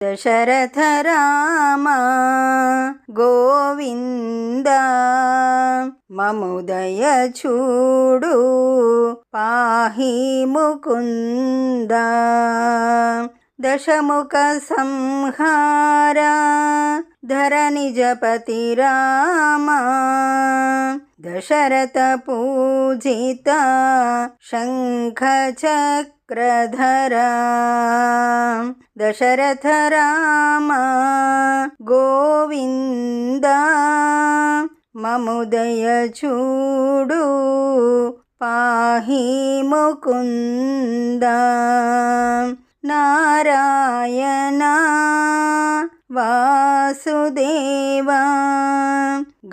దశరథ రామ గోవింద మముదయ చూడు పాహి ముకుంద దశముఖ సంహార ధరణి జపతి రామ దశరథ పూజిత శంఖ చక్రధర దశరథ రామ గోవింద మముదయ చూడు పాహి ముకుంద నారాయణ వాసుదేవా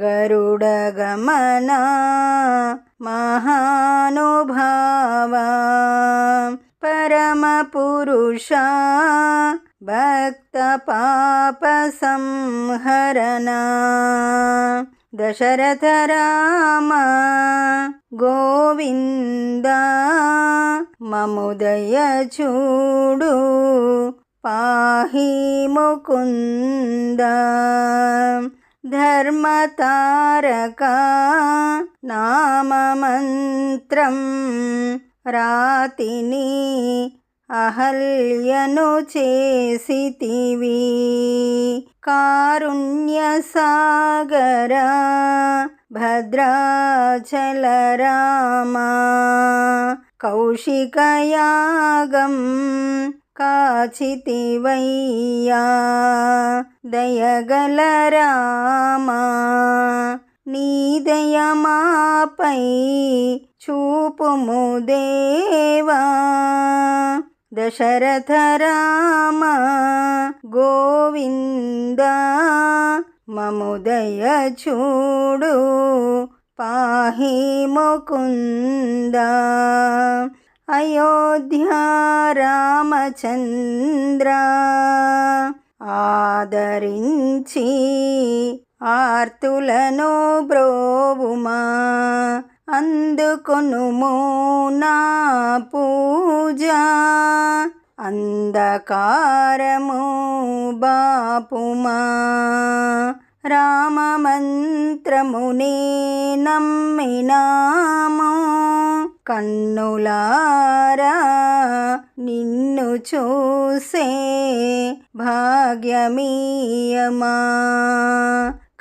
గరుడగమన మహానుభావా పరమ పురుష భక్త పాప సంహరణ దశరథ రామ గోవింద మముదయ చూడు పాహి ముకుంద ధర్మతారక నామమంత్రం రాతిని అహల్యను చేసితివి కారుణ్య సాగర భద్రాచల రామ కౌశికయాగం కాచితివయ్యా దయగల రామ నీ దయమాపై చూపుము దేవా దశరథ రామ గోవింద మముదయ చూడు పాహి ముకుంద అయోధ్య రామచంద్ర ఆదరించి ఆర్తులను బ్రోవుమా అందుకొనుము నా పూజ అంధకారము బాపుమా రామ మంత్రమునే నమ్మినాము కన్నులారా నిన్ను చూసే భాగ్యమీయమా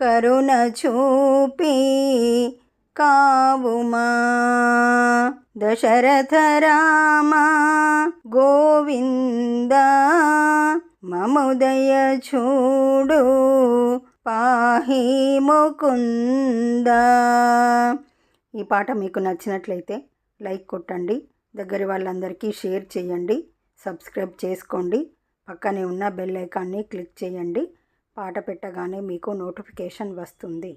కరుణ చూపి కావుమా దశరథ రామ గోవింద మముదయ చూడు పాహి ముకుంద. ఈ పాట మీకు నచ్చినట్లయితే లైక్ కొట్టండి, దగ్గర వాళ్ళందరికీ షేర్ చేయండి, సబ్స్క్రైబ్ చేసుకోండి, పక్కనే ఉన్న బెల్ ఐకాన్ని క్లిక్ చేయండి. పాట పెట్టగానే మీకు నోటిఫికేషన్ వస్తుంది.